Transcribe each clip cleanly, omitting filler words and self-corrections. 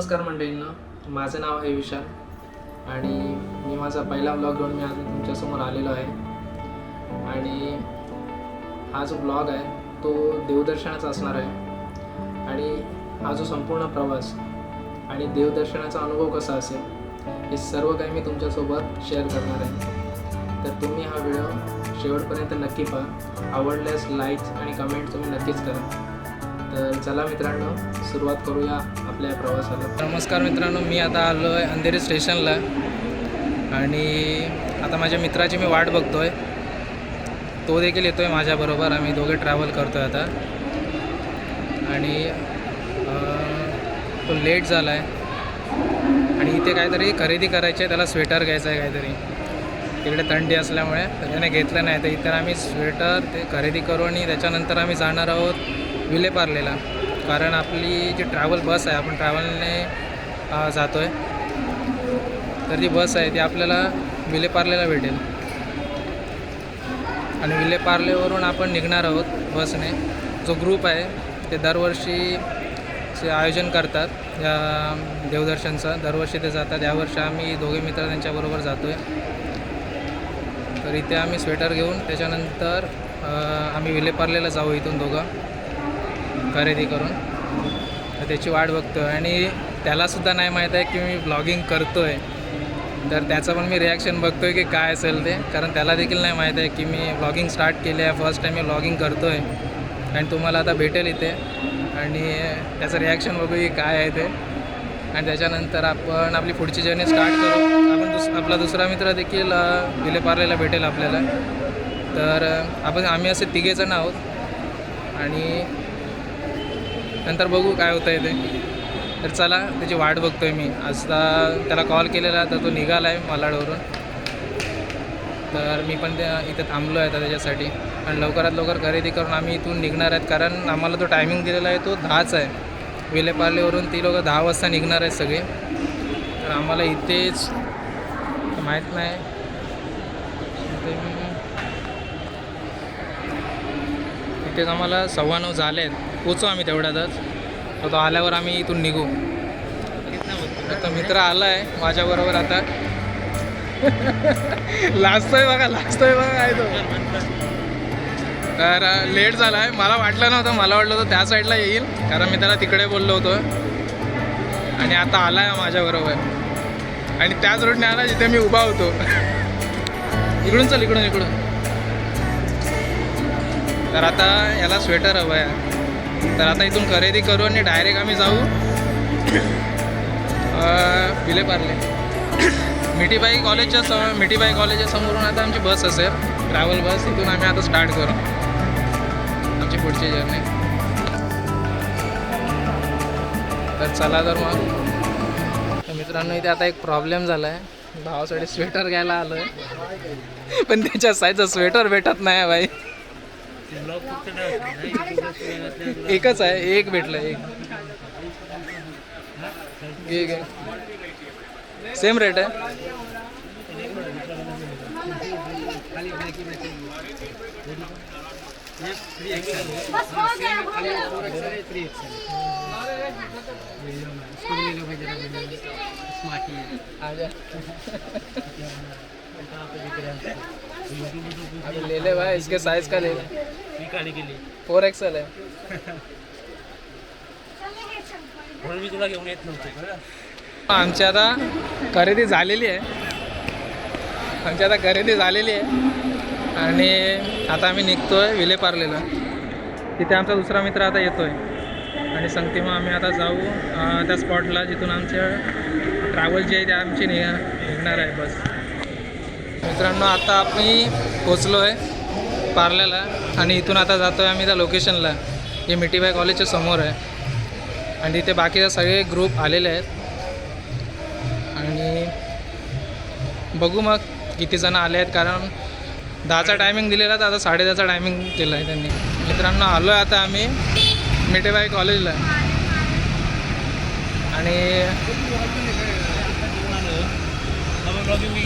नमस्कार मंडळींना, माझं नाव आहे विशाल आणि मी माझा पहिला ब्लॉग घेऊन मी आज तुमच्यासमोर आलेलो आहे. आणि हा जो ब्लॉग आहे तो देवदर्शनाचा असणार आहे आणि हा जो संपूर्ण प्रवास आणि देवदर्शनाचा अनुभव कसा असेल हे सर्व काही मी तुमच्यासोबत शेअर करणार आहे. तर तुम्ही हा व्हिडिओ शेवटपर्यंत नक्की पहा. आवडल्यास लाईक्स आणि कमेंट तुम्ही नक्कीच करा. तर चला मित्रांनो, सुरुवात करूया आपल्या प्रवासाला. नमस्कार मित्रांनो, मी आता आलो आहे अंधेरी स्टेशनला आणि आता माझ्या मित्राची मी वाट बघतो आहे. तो देखील येतो आहे माझ्याबरोबर. आम्ही दोघे ट्रॅव्हल करतो आहे आता. आणि तो लेट झाला आहे आणि इथे काहीतरी खरेदी करायची आहे. त्याला स्वेटर घ्यायचं आहे काहीतरी. तिकडे थंडी असल्यामुळे त्याने घेतलं नाही. तर इथे आम्ही स्वेटर ते खरेदी करू आणि त्याच्यानंतर आम्ही जाणार आहोत विलेपार्लेला. कारण आपली जी ट्रॅव्हल बस आहे, आपण ट्रॅव्हलने जातो आहे, तर जी बस आहे ती आपल्याला विलेपार्लेला भेटेल आणि विलेपार्लेवरून आपण निघणार आहोत बसने. जो ग्रुप आहे ते दरवर्षी आयोजन करतात या देवदर्शनचं. दरवर्षी ते जातात. यावर्षी आम्ही दोघे मित्र त्यांच्याबरोबर जातो आहे. तर इथे आम्ही स्वेटर घेऊन त्याच्यानंतर आम्ही विलेपार्लेला जाऊ इथून दोघं खरेदी करून. तर त्याची वाट बघतो आहे आणि त्यालासुद्धा नाही माहीत आहे की मी ब्लॉगिंग करतो आहे. तर त्याचं पण मी रिॲक्शन बघतो आहे की काय असेल ते. कारण त्याला देखील नाही माहीत आहे की मी ब्लॉगिंग स्टार्ट केली आहे. फर्स्ट टाईम मी ब्लॉगिंग करतो आहे आणि तुम्हाला आता भेटेल इथे. आणि त्याचं रिॲक्शन बघू की काय आहे ते. आणि त्याच्यानंतर आपण आपली पुढची जर्नी स्टार्ट करू. आपण आपला दुसरा मित्र देखील विलेपार्लेला भेटेल आपल्याला. तर आम्ही असे तिघेजण आहोत आणि नंतर बघू काय होतं आहे ते. तर चला, त्याची वाट बघतो आहे मी. आता त्याला कॉल केलेला तर तो निघाला आहे मालाडवरून. तर मी पण इथे थांबलो आहे आता त्याच्यासाठी. आणि लवकरात लवकर खरेदी करून आम्ही इथून निघणार आहेत. कारण आम्हाला तो टायमिंग दिलेला आहे तो 10च आहे. विलेपार्लेवरून ती लोकं 10 वाजता निघणार आहेत सगळे. तर आम्हाला इथेच माहीत नाही, इथेच आम्हाला 9:15 झाले आहेत. पोचू आम्ही तेवढ्यातच. तर तो आल्यावर आम्ही इथून निघू. आता मित्र आला आहे माझ्याबरोबर आता. लाजतोय बघा आहे तो. तर लेट झाला आहे. मला वाटलं होतं त्या साईडला येईल, कारण मी त्याला तिकडे बोललो होतो. आणि आता आला आहे माझ्याबरोबर आणि त्याच रोडने आला जिथे मी उभा होतो. इकडून चल, इकडून. तर आता याला स्वेटर हवं आहे. तर आता इथून खरेदी करू आणि डायरेक्ट आम्ही जाऊ विलेपार्ले. मिठीबाई कॉलेजच्या समोरून आता आमची बस असेल, ट्रॅव्हल बस. इथून आम्ही आता स्टार्ट करू आमची पुढची जर्नी. तर चला तर मग. मित्रांनो, इथे आता एक प्रॉब्लेम झाला आहे. भावासाठी स्वेटर घ्यायला आलो आहे पण त्याच्या साईजचं स्वेटर भेटत नाही भाई. एकच आहे, एक भेटलं. एक सेम रेट आहे. ले ले भाई, इसके साइज का ले ले. 4XL आहे. आमची आता खरेदी झालेली आहे. आणि आता आम्ही निघतो आहे विलेपार्लेला. तिथे आमचा दुसरा मित्र आता येतो आहे आणि सांगते मग आम्ही आता जाऊ त्या स्पॉटला जिथून आमच्या ट्रॅव्हल जी आहे त्या आमची निघणार आहे बस. मित्रांनो, आता आम्ही पोचलो आहे पार्ल्याला आणि इथून आता जातो आहे आम्ही त्या लोकेशनला, जे मिठीबाई कॉलेजच्या समोर आहे. आणि तिथे बाकीचे सगळे ग्रुप आलेले आहेत आणि बघू मग किती जण आले आहेत. कारण 10चा टायमिंग दिलेला, तर आता 10:30चा टायमिंग केला आहे त्यांनी. मित्रांनो, आलो आहे आता आम्ही मिठीबाई कॉलेजला आणि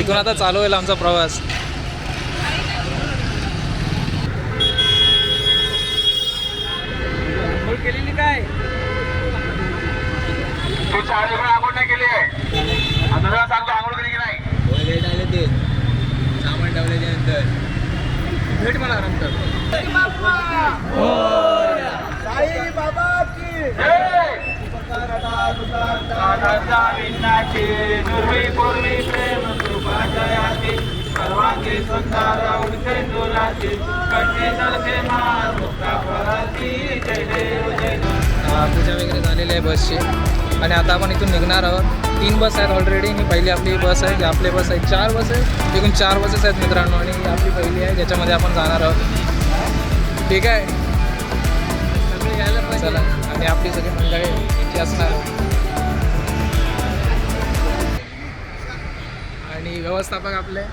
इथून आता चालू होईल आमचा प्रवास. केलेली काय भेट मला नंतर. साई बाबा की पूजा वगैरे झालेली आहे बसची आणि आता आपण इथून निघणार आहोत. 3 बस आहेत ऑलरेडी आणि पहिली आपली बस आहे. आपले बस आहे 4 बस आहे, एकूण 4 बसेस आहेत मित्रांनो आणि आपली पहिली आहे ज्याच्यामध्ये आपण जाणार आहोत. ठीक आहे, सगळे यायला पाहिजे. चला, आणि आपली सगळी मंडळी इथे असणार आणि व्यवस्थापक आपले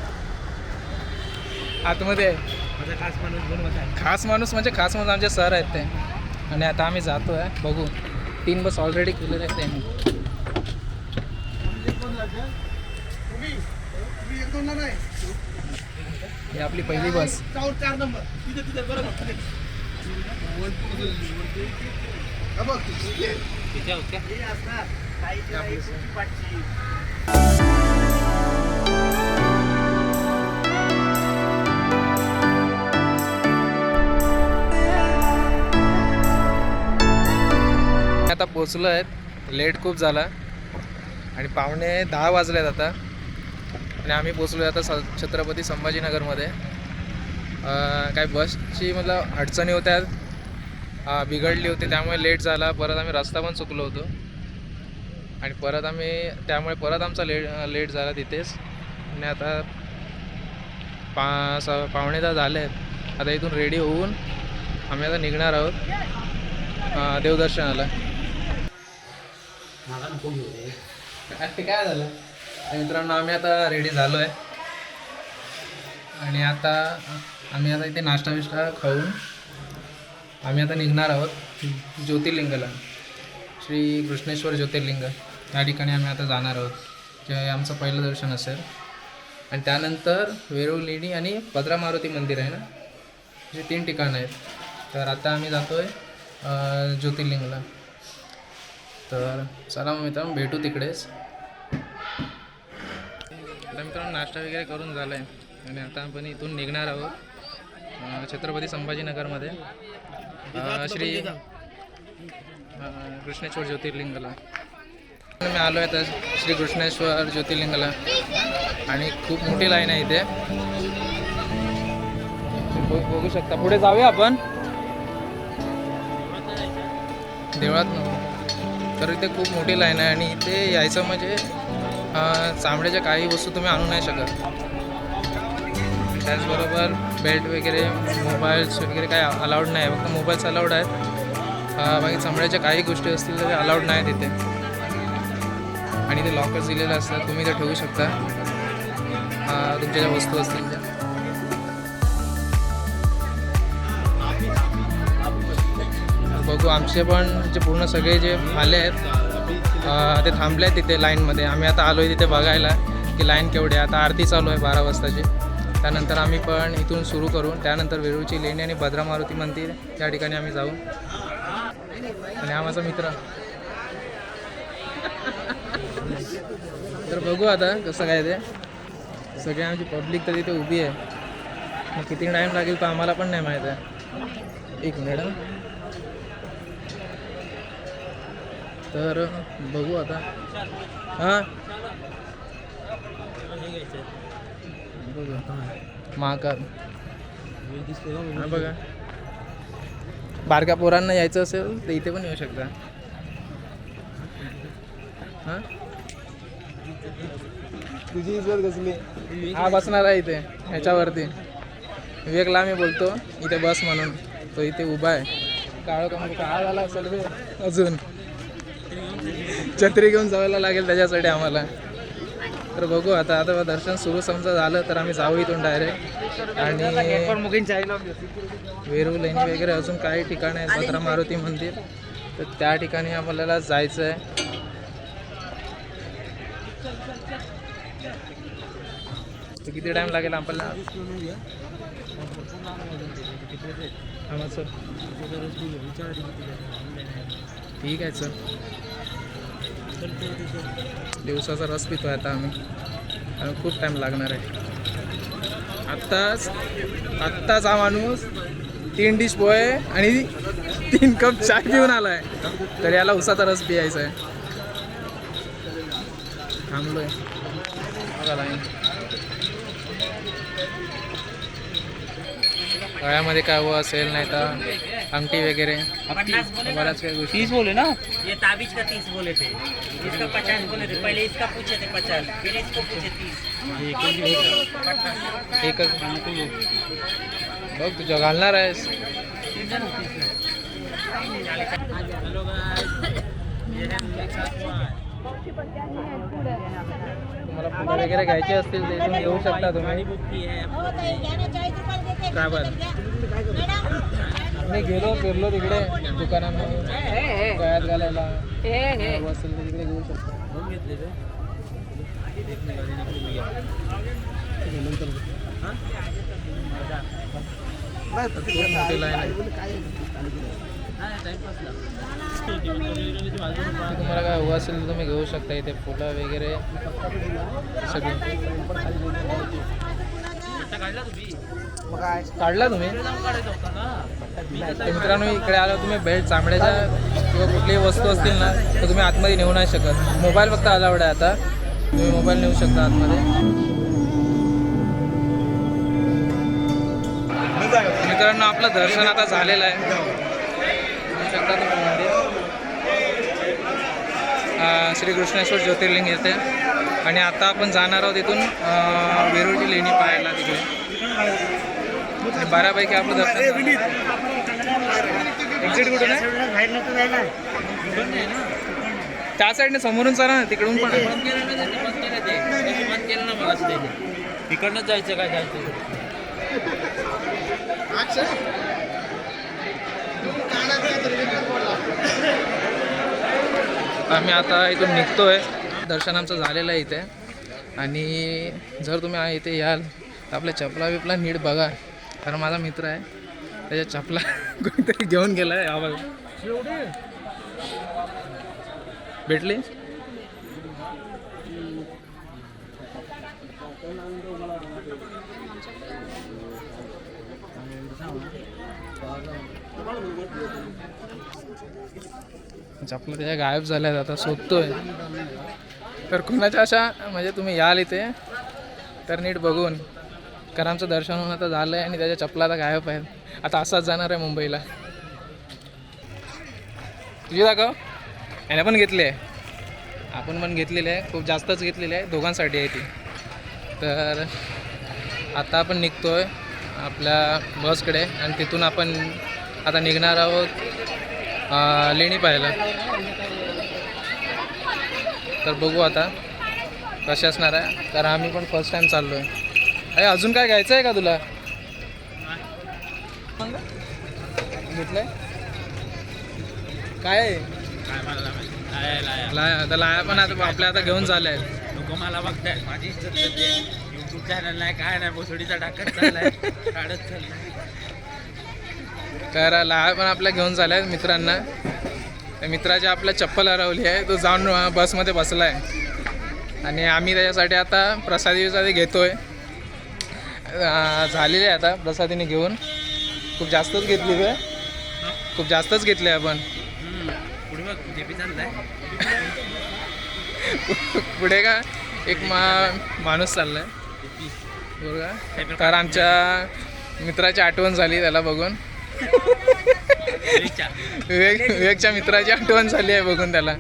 आतमध्ये आहे. खास माणूस आमचे सर आहेत ते. आणि आता आम्ही जातो आहे, बघू. 3 बस ऑलरेडी केलेले आहेत त्यांनी. ही आपली पहिली बस. 4 नंबर तिथे बरोबर आता पोचलो आहेत. लेट खूप झाला आणि 9:45 वाजले आहेत आता आणि आम्ही पोचलो आहे आता छत्रपती संभाजीनगरमध्ये. काय बसची मला अडचणी होत्या, बिघडली होती त्यामुळे लेट झाला. परत आम्ही रस्ता पण चुकलो होतो आणि त्यामुळे परत आमचा लेट झाला तिथेच. आणि आता 9:45 झाले आहेत. आता इथून रेडी होऊन आम्ही आता निघणार आहोत देवदर्शनाला. काय झालं मित्रांनो, आम्ही आता रेडी झालो आहे आणि आता आम्ही आता इथे नाश्ता विष्टा खाऊन आम्ही आता निघणार आहोत ज्योतिर्लिंगला. श्री कृष्णेश्वर ज्योतिर्लिंग या ठिकाणी आम्ही आता जाणार आहोत, जे आमचं पहिलं दर्शन असेल. आणि त्यानंतर वेरूळ लेणी आणि भद्रा मारुती मंदिर आहे ना, जे 3 ठिकाणं आहेत. तर आता आम्ही जातो आहे ज्योतिर्लिंगला. तर चला मग मित्रांनो, भेटू तिकडेच. तर मित्रांनो, नाश्ता वगैरे करून झाला आहे आणि आता आपण इथून निघणार आहोत छत्रपती संभाजीनगरमध्ये श्री कृष्णेश्वर ज्योतिर्लिंगला. मी आलो आहे तर श्री कृष्णेश्वर ज्योतिर्लिंगला आणि खूप मोठी लाईन आहे इथे, बघू शकता. पुढे जाऊया आपण देवळात. तर इथे खूप मोठी लाईन आहे आणि इथे यायचं म्हणजे चामड्याच्या काही वस्तू तुम्ही आणू नाही शकत. त्याचबरोबर बेल्ट वगैरे, मोबाईल्स वगैरे काय अलाउड नाही आहे. फक्त मोबाईल्स अलाउड आहेत, बाकी चामड्याच्या काही गोष्टी असतील तर ते अलाउड नाही तिथे. आणि ते लॉकर्स दिलेले असतात, तुम्ही ते ठेवू शकता तुमच्या ज्या वस्तू असतील त्या. बघू, आमचे पण जे पूर्ण सगळे जे आले आहेत ते थांबले आहेत तिथे लाईनमध्ये. आम्ही आता आलो आहे तिथे बघायला की लाईन केवढी आहे. आता आरती चालू आहे 12 वाजताची. त्यानंतर आम्ही पण इथून सुरू करून त्यानंतर वेरूळची लेणी आणि भद्रा मारुती मंदिर त्या ठिकाणी आम्ही जाऊ. आणि हा माझा मित्र. तर बघू आता कसं काय ते. सगळे आमची पब्लिक तर तिथे उभी आहे. मग किती टाईम लागेल तर आम्हाला पण नाही माहीत आहे. 1 मिनिट. तर बघू आता. हां, महाकाल हा बघा. बारक्या पोरांना यायचं असेल तर इथे पण येऊ शकता. हां, तुझी इज्जत कसली. हा बसणार आहे इथे ह्याच्यावरती. विवेकला मी बोलतो इथे बस म्हणून, तो इथे उभा आहे. काळ झाला असेल बे. अजून छत्री घेऊन जायला लागेल त्याच्यासाठी आम्हाला. तर बघू आता दर्शन सुरू समजा झालं तर आम्ही जाऊ इथून डायरेक्ट. आणि वेरूळ लेणी वगैरे अजून काही ठिकाणं आहेत, भद्रा मारुती मंदिर, तर त्या ठिकाणी आपल्याला जायचं आहे. तर किती टाईम लागेल आपल्याला. ठीक आहे सर. दिवसाचा रस पितो आहे आता आम्ही, खूप टाईम लागणार आहे. आत्ताच हा माणूस 3 डिश पोहे आणि 3 कप चाय पिऊन आलाय. तर याला उसाचा रस पियायचा आहे. थांबलोय बघा लाईन. गळ्यामध्ये काय हवं असेल नाही तर अंगठी वगैरे बऱ्याच काही गोष्टी. 30 बोले ना, ये ताबीज का 30 बोले थे, इसका 50 बोले थे. पहले इसका पूछे थे 50, फिर इसको पूछे 30. एकच बघ तुझ्या घालणार आहेस. तुम्हाला फुलं वगैरे घ्यायचे असतील ते तुम्ही घेऊ शकता तुम्ही. काय बरं मी फिरलो तिकडे दुकानांमध्ये गळ्यात घालायला हवं असेल तर तिकडे घेऊ शकता. मोठी लाईन आहे. तुम्हाला काय हवं असेल तर तुम्ही घेऊ शकता. इथे फुलं वगैरे सगळे काढला तुम्ही. मित्रांनो इकडे आलो तुम्ही बेल्ट चामड्याच्या किंवा कुठलीही वस्तू असतील ना तर तुम्ही आतमध्ये नेऊ नाही शकत. मोबाईल फक्त अलाउड आहे. आता तुम्ही मोबाईल नेऊ शकता आतमध्ये. मित्रांनो आपलं दर्शन आता झालेलं आहे. नेऊ शकता तुम्ही मंदिर. श्री कृष्णेश्वर ज्योतिर्लिंग येते. आणि आता आपण जाणार आहोत इथून वेरूळची लेणी पाहायला तिकडे. बऱ्यापैकी आपलं दर्शन. एक्झिट कुठून आहे. त्या साईडने समोरून चला ना तिकडून पण. तिकडनंच जायचं काय जायचं. आम्ही आता इथून निघतोय. दर्शन आमचं झालेलं आहे इथे. आणि जर तुम्ही इथे याल तर आपल्या चपला बिपला नीट बघा. कारण माझा मित्र आहे त्याच्या चपला कोणीतरी घेऊन गेला आहे. आवाज भेटली. चपला त्याच्या गायब झाल्या आहेत. आता शोधतोय. तर कुणाच्या अशा म्हणजे तुम्ही याल इथे तर नीट बघून. कारण आमचं दर्शन होऊन आता झालं आहे आणि त्याच्या चपला आता गायब आहेत. आता असाच जाणार आहे मुंबईला. तुझी दाखव. याने पण घेतली आहे. आपण पण घेतलेली आहे. खूप जास्तच घेतलेली आहे. दोघांसाठी आहे ती. तर आता आपण निघतोय आपल्या बसकडे आणि तिथून आपण आता निघणार आहोत लेणी पाहायला. तर बघू आता कशी असणार आहे. कारण आम्ही पण फर्स्ट टाईम चाललो आहे. अरे अजून काय घ्यायचं आहे का तुला. घेतलंय काय आहे. आता लाया पण आता आपल्या आता घेऊन झालंय. लोक मला बघताय. माझी इज्जत करते. युट्यूब चॅनल नाही काय नाही. भोसडीचा टाकत चाललाय. काढत चाललाय. तर लाया पण आपल्या घेऊन झाल्या आहेत मित्रांना. त्या मित्राची आपल्या चप्पल हरवली आहे. तो जाऊन बसमध्ये बसला आहे. आणि आम्ही त्याच्यासाठी आता प्रसादी घेतोय. झालेली आहे आता प्रसादीने घेऊन. खूप जास्तच घेतली आहे. खूप जास्तच घेतली आहे आपण. पुढे बघ जेपी चाललाय. पुढे का एक माणूस चाललाय बरोबर. तर आमच्या मित्राची आठवण झाली त्याला बघून. विवेकच्या मित्राची आठवण झाली आहे बघून त्याला.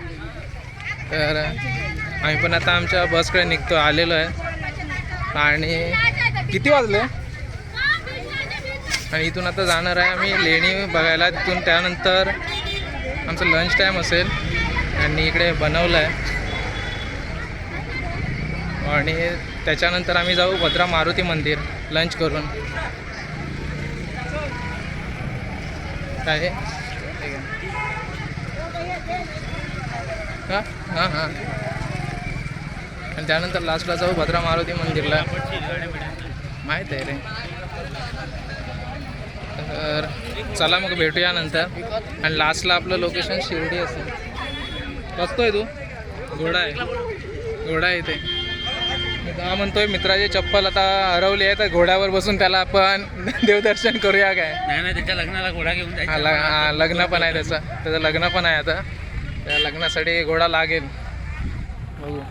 तर आम्ही पण आता आमच्या बसकडे निघतो आलेलो आहे. आणि किती वाजले. आणि इथून आता जाणार आहे आम्ही लेणी बघायला. तिथून त्यानंतर आमचं लंच टाईम असेल. आणि इकडे बनवलं आहे. आणि त्याच्यानंतर आम्ही जाऊ भद्रा मारुती मंदिर लंच करून. काय हां हां हां. आणि त्यानंतर लास्टला जाऊ भद्रा मारुती मंदिरला. माहीत आहे रे. तर चला मग भेटूया नंतर. आणि लास्टला आपलं लोकेशन शिर्डी असेल. बसतोय तू. घोडा आहे. घोडा आहे इथे. हा म्हणतोय मित्राची चप्पल आता हरवली आहे तर घोड्यावर बसून त्याला आपण देवदर्शन करूया काय. नाही नाही, त्याच्या लग्नाला घोडा घेऊन हा, जायचा. लग्न पण आहे त्याचं लग्न पण आहे आता. त्या लग्नासाठी घोडा लागेल. बघू.